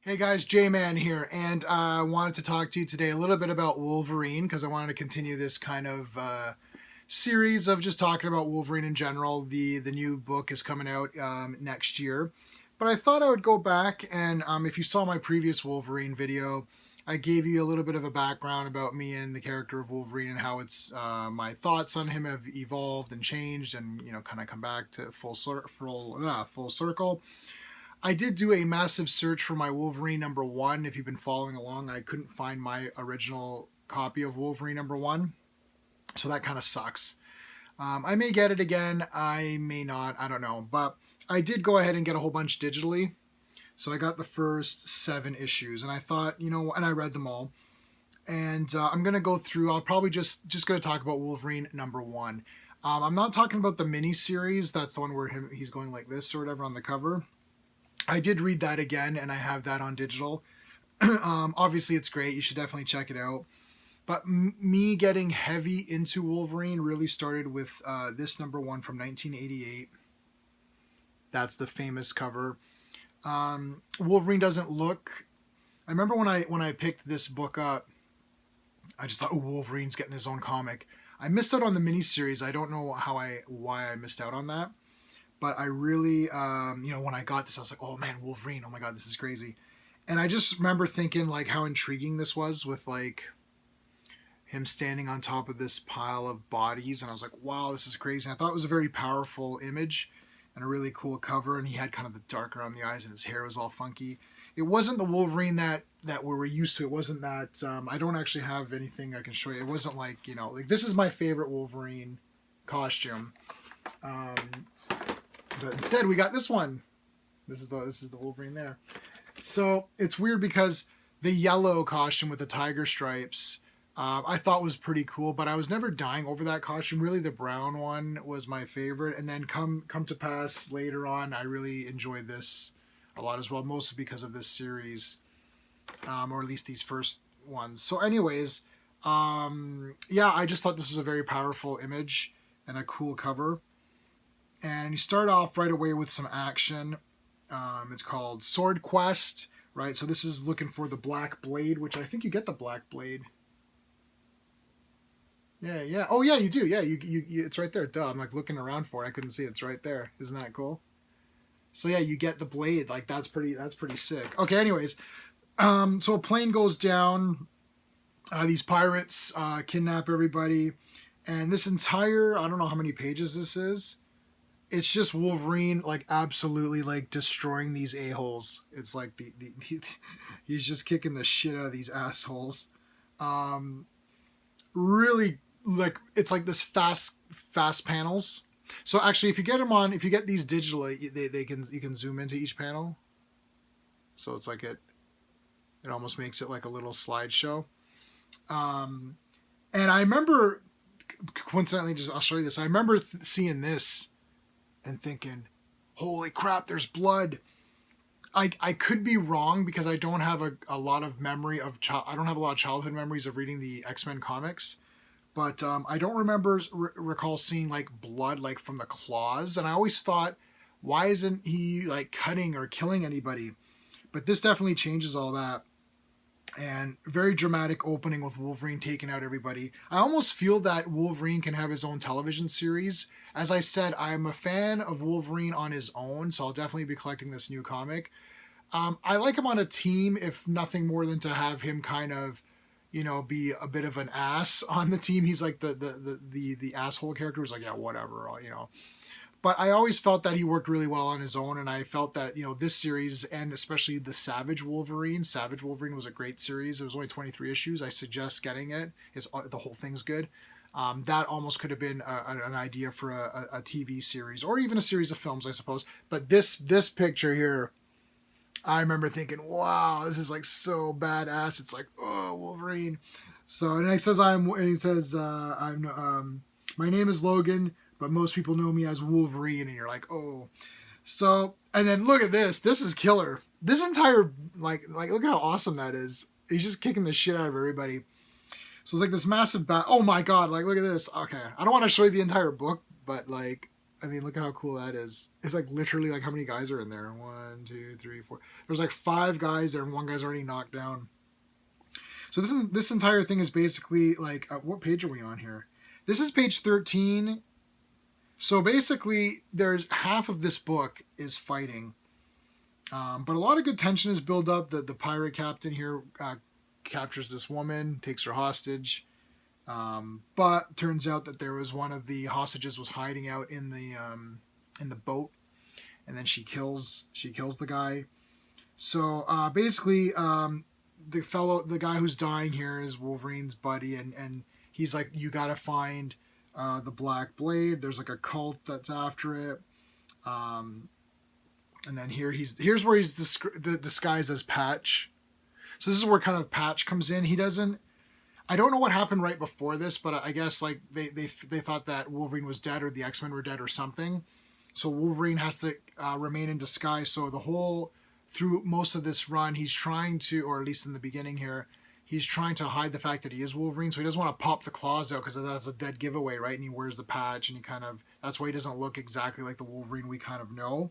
Hey guys, J-Man here, and I wanted to talk to you today a little bit about Wolverine because I wanted to continue this kind of series of just talking about Wolverine in general. The new book is coming out next year, but I thought I would go back and if you saw my previous Wolverine video, I gave you a little bit of a background about me and the character of Wolverine and how it's my thoughts on him have evolved and changed, and kind of come back to full circle. I did do a massive search for my Wolverine #1. If you've been following along, I couldn't find my original copy of Wolverine #1, so that kind of sucks. I may get it again, I may not, I don't know. But I did go ahead and get a whole bunch digitally. So I got the first 7 issues, and I thought, and I read them all. And I'm gonna go through. I'll probably just gonna talk about Wolverine #1. I'm not talking about the mini series. That's the one where he's going like this or whatever on the cover. I did read that again, and I have that on digital. Obviously, it's great. You should definitely check it out. But me getting heavy into Wolverine really started with this #1 from 1988. That's the famous cover. Wolverine doesn't look. I remember when I picked this book up, I just thought, oh, Wolverine's getting his own comic. I missed out on the miniseries. I don't know why I missed out on that. But I really, when I got this, I was like, oh man, Wolverine, oh my God, this is crazy. And I just remember thinking like how intriguing this was with like him standing on top of this pile of bodies. And I was like, wow, this is crazy. And I thought it was a very powerful image and a really cool cover. And he had kind of the dark around the eyes and his hair was all funky. It wasn't the Wolverine that we were used to. It wasn't that, I don't actually have anything I can show you. It wasn't like, like this is my favorite Wolverine costume. But instead, we got this one. This is the Wolverine there. So it's weird because the yellow costume with the tiger stripes, I thought was pretty cool, but I was never dying over that costume. Really, the brown one was my favorite, and then come to pass later on, I really enjoyed this a lot as well, mostly because of this series, or at least these first ones. So, anyways, I just thought this was a very powerful image and a cool cover. And you start off right away with some action. It's called Sword Quest, right? So this is looking for the Black Blade, which I think you get the Black Blade. Yeah. Oh, yeah, you do. Yeah, you it's right there. Duh, I'm like looking around for it. I couldn't see it. It's right there. Isn't that cool? So yeah, you get the blade. Like that's pretty sick. Okay, anyways, so a plane goes down. These pirates kidnap everybody, and this entire, I don't know how many pages this is. It's just Wolverine like absolutely like destroying these a-holes. It's like he's just kicking the shit out of these assholes. Really, like it's like this fast panels. So actually, if you get these digitally, you can zoom into each panel. So it's like it almost makes it like a little slideshow. And I remember, coincidentally, I'll show you this. I remember seeing this and thinking, holy crap, there's blood. I could be wrong because I don't have a lot of memory of I don't have a lot of childhood memories of reading the X-Men comics, but I don't recall seeing like blood like from the claws, and I always thought, why isn't he like cutting or killing anybody? But this definitely changes all that. And very dramatic opening with Wolverine taking out everybody. I almost feel that Wolverine can have his own television series. As I said, I'm a fan of Wolverine on his own, so I'll definitely be collecting this new comic. I like him on a team, if nothing more than to have him kind of, be a bit of an ass on the team. He's like the asshole character who's like, yeah, whatever, But I always felt that he worked really well on his own, and I felt that, this series, and especially the Savage Wolverine was a great series. It was only 23 issues. I suggest getting it. The whole thing's good. That almost could have been an idea for a TV series, or even a series of films, I suppose. But this picture here, I remember thinking, wow, this is like so badass. It's like, oh, Wolverine. So, and he says, my name is Logan, but most people know me as Wolverine, and you're like, oh. So, and then look at this. This is killer. This entire, like look at how awesome that is. He's just kicking the shit out of everybody. So it's like this massive oh my God, like look at this. Okay, I don't want to show you the entire book, but like, I mean, look at how cool that is. It's like literally like how many guys are in there? 1, 2, 3, 4. There's like 5 guys there, and one guy's already knocked down. So this entire thing is basically like, what page are we on here? This is page 13. So basically, there's half of this book is fighting, but a lot of good tension is built up. The pirate captain here captures this woman, takes her hostage, but turns out that there was one of the hostages was hiding out in the boat, and then she kills the guy. So basically, the guy who's dying here is Wolverine's buddy, and he's like, you gotta find the Black Blade. There's like a cult that's after it. And then here's where he's disguised as Patch. So this is where kind of Patch comes in. I don't know what happened right before this, but I guess like they thought that Wolverine was dead or the X-Men were dead or something. So Wolverine has to remain in disguise. So through most of this run, he's trying to, or at least in the beginning here, he's trying to hide the fact that he is Wolverine. So he doesn't want to pop the claws out because that's a dead giveaway, right? And he wears the patch, and that's why he doesn't look exactly like the Wolverine we kind of know.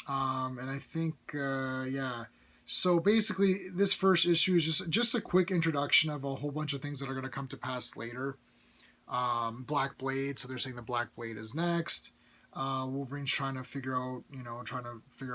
And I think, yeah. So basically, this first issue is just a quick introduction of a whole bunch of things that are going to come to pass later. Black Blade, so they're saying the Black Blade is next. Wolverine's trying to figure out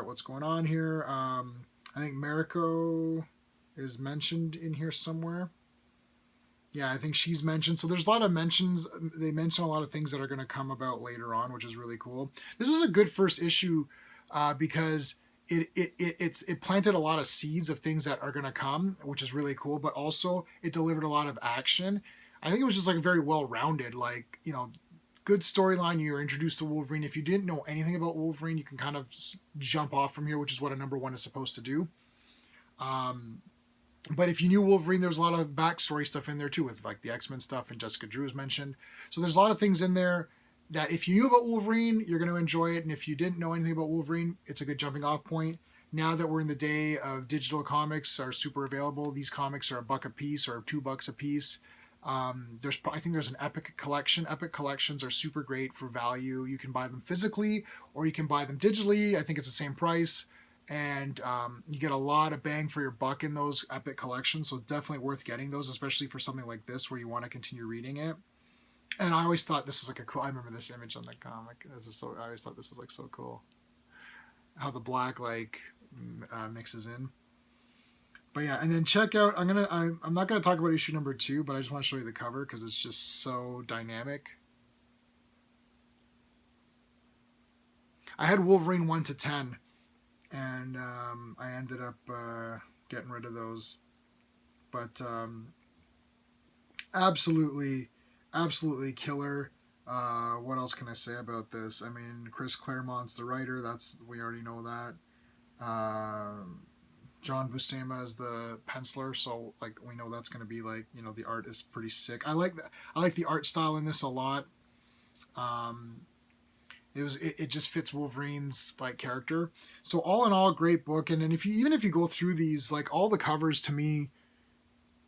what's going on here. I think Mariko is mentioned in here somewhere. Yeah, I think she's mentioned. So there's a lot of mentions. They mention a lot of things that are going to come about later on, which is really cool. This was a good first issue because it planted a lot of seeds of things that are going to come, which is really cool. But also it delivered a lot of action. I think it was just like very well rounded, like, you know, good storyline. You're introduced to Wolverine. If you didn't know anything about Wolverine, you can kind of jump off from here, which is what a number 1 is supposed to do. But if you knew Wolverine, there's a lot of backstory stuff in there too, with like the X-Men stuff and Jessica Drew is mentioned. So there's a lot of things in there that if you knew about Wolverine, you're going to enjoy it. And if you didn't know anything about Wolverine, it's a good jumping off point. Now that we're in the day of digital comics are super available, these comics are $1 a piece or $2 a piece. I think there's an Epic collection. Epic collections are super great for value. You can buy them physically or you can buy them digitally. I think it's the same price. And you get a lot of bang for your buck in those Epic collections. So definitely worth getting those, especially for something like this where you want to continue reading it. And I always thought this was like I remember this image on the comic. I always thought this was like so cool. How the black like mixes in. But yeah, and then check out, I'm not going to talk about issue number 2, but I just want to show you the cover because it's just so dynamic. I had Wolverine 1 to 10. And I ended up getting rid of those. But absolutely killer. What else can I say about this? I mean, Chris Claremont's the writer. We already know that. John Buscema is the penciler, so like we know that's going to be like, you know, the art is pretty sick. I like the art style in this a lot. It just fits Wolverine's like character. So all in all, great book. And then if you go through these, like all the covers to me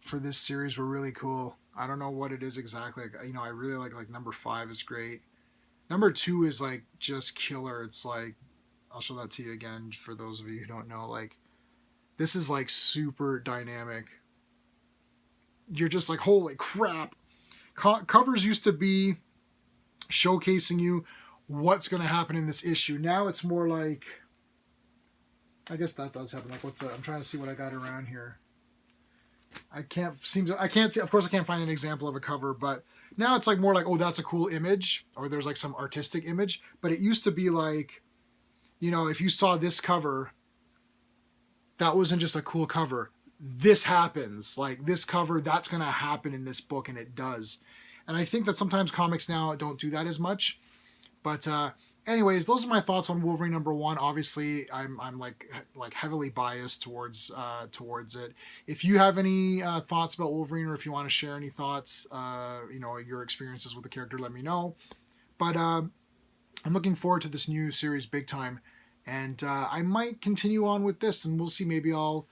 for this series were really cool. I don't know what it is exactly. Like, you know, I really like number 5 is great. Number 2 is like just killer. It's like, I'll show that to you again for those of you who don't know. Like, this is like super dynamic. You're just like, holy crap. Covers used to be showcasing you what's going to happen in this issue. Now it's more like, I guess that does happen. Like, I'm trying to see what I got around here. I can't see, of course I can't find an example of a cover, but now it's like more like, oh, that's a cool image, or there's like some artistic image. But it used to be like, you know, if you saw this cover, that wasn't just a cool cover. This happens. Like, this cover, that's going to happen in this book, and it does. And I think that sometimes comics now don't do that as much. But anyways, those are my thoughts on Wolverine number 1. Obviously, I'm like heavily biased towards it. If you have any thoughts about Wolverine, or if you want to share any thoughts, you know, your experiences with the character, let me know. But I'm looking forward to this new series big time, and I might continue on with this, and we'll see. Maybe I'll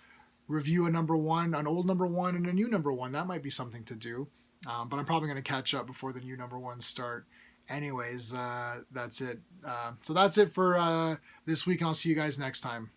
review a number 1, an old number 1, and a new number 1. That might be something to do. But I'm probably going to catch up before the new number 1s start. anyways, that's it. So that's it for this week, and I'll see you guys next time.